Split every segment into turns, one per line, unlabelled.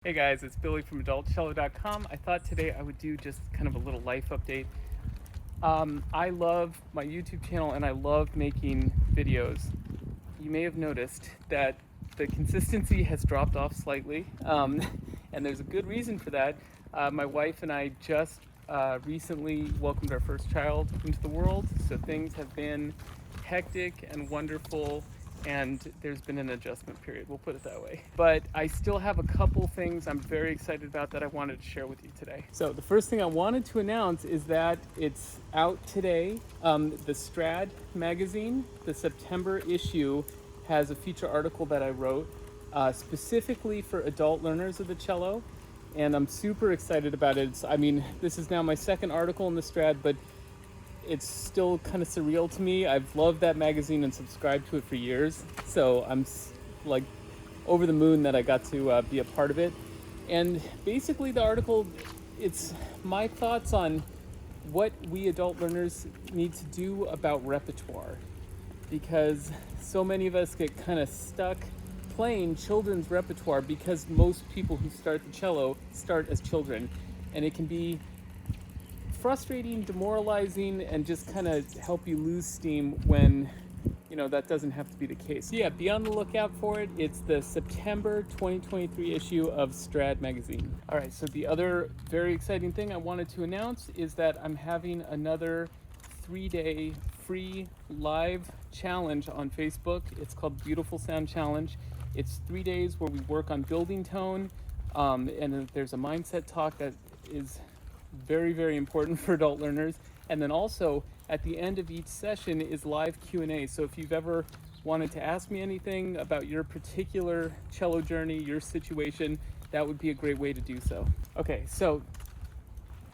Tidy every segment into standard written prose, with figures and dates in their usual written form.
Hey guys, it's Billy from AdultCello.com. I thought today I would do just kind of a little life update. I love my YouTube channel and I love making videos. You may have noticed that the consistency has dropped off slightly, and there's a good reason for that. My wife and I just recently welcomed our first child into the world, so things have been hectic and wonderful, and there's been an adjustment period, we'll put it that way. But I still have a couple things I'm very excited about that I wanted to share with you today. So the first thing I wanted to announce is that it's out today. The Strad magazine, the September issue, has a feature article that I wrote specifically for adult learners of the cello, and I'm super excited about it. This is now my second article in the Strad, but it's still kind of surreal to me. I've loved that magazine and subscribed to it for years, so I'm like over the moon that I got to be a part of it. And basically the article, it's my thoughts on what we adult learners need to do about repertoire, because so many of us get kind of stuck playing children's repertoire because most people who start the cello start as children, and it can be frustrating, demoralizing, and just kind of help you lose steam when that doesn't have to be the case. Yeah, be on the lookout for it. It's the September 2023 issue of Strad magazine. All right, so the other very exciting thing I wanted to announce is that I'm having another 3-day free live challenge on Facebook. It's called Beautiful Sound Challenge. It's 3 days where we work on building tone, and there's a mindset talk that is very, very important for adult learners. And then also at the end of each session is live Q&A. So if you've ever wanted to ask me anything about your particular cello journey, your situation, that would be a great way to do so. Okay, so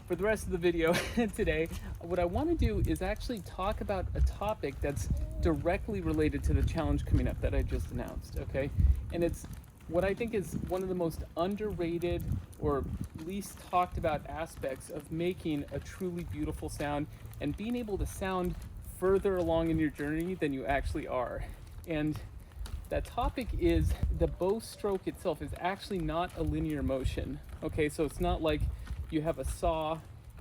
for the rest of the video today, what I want to do is actually talk about a topic that's directly related to the challenge coming up that I just announced, okay? And it's what I think is one of the most underrated or least talked about aspects of making a truly beautiful sound and being able to sound further along in your journey than you actually are. And that topic is the bow stroke itself is actually not a linear motion. Okay, so it's not like you have a saw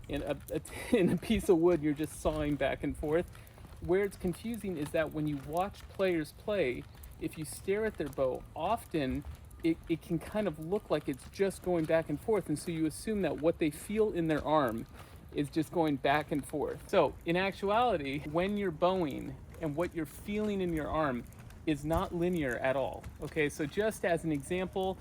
in a piece of wood, you're just sawing back and forth. Where it's confusing is that when you watch players play, if you stare at their bow, often it can kind of look like it's just going back and forth, and so you assume that what they feel in their arm is just going back and forth. So in actuality, when you're bowing and what you're feeling in your arm is not linear at all. Okay, so just as an example,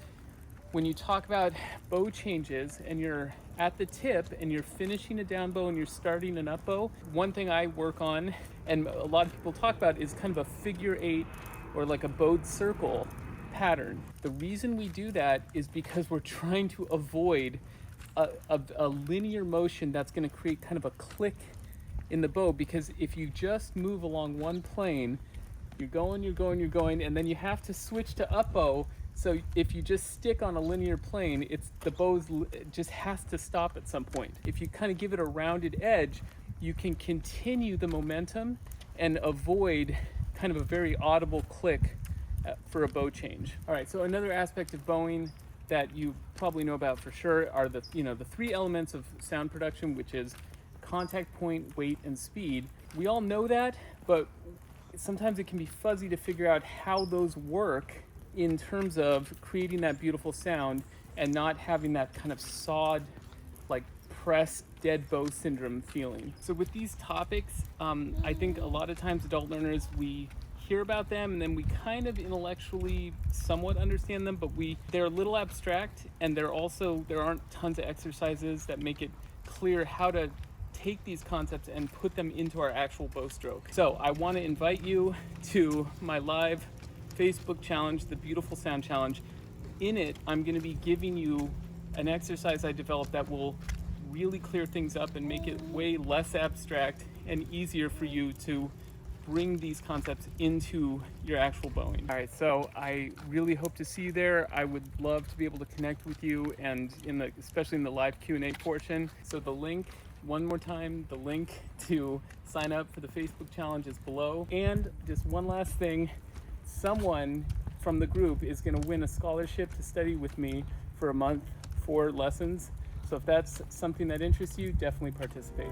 when you talk about bow changes and you're at the tip and you're finishing a down bow and you're starting an up bow, one thing I work on and a lot of people talk about is kind of a figure eight or like a bowed circle pattern. The reason we do that is because we're trying to avoid a linear motion that's going to create kind of a click in the bow, because if you just move along one plane, you're going, and then you have to switch to up bow. So if you just stick on a linear plane, the bow just has to stop at some point. If you kind of give it a rounded edge, you can continue the momentum and avoid kind of a very audible click for a bow change. All right, so another aspect of bowing that you probably know about for sure are the three elements of sound production, which is contact point, weight, and speed. We all know that, but sometimes it can be fuzzy to figure out how those work in terms of creating that beautiful sound and not having that kind of sawed, like pressed dead bow syndrome feeling. So with these topics, I think a lot of times adult learners, we hear about them and then we kind of intellectually somewhat understand them, but they're a little abstract, and there aren't tons of exercises that make it clear how to take these concepts and put them into our actual bow stroke. So I want to invite you to my live Facebook challenge, the Beautiful Sound Challenge. In it, I'm going to be giving you an exercise I developed that will really clear things up and make it way less abstract and easier for you to bring these concepts into your actual bowing. All right, so I really hope to see you there. I would love to be able to connect with you, and especially in the live Q&A portion. So the link, one more time, the link to sign up for the Facebook challenge is below. And just one last thing, someone from the group is going to win a scholarship to study with me for for a month, 4 lessons. So if that's something that interests you, definitely participate.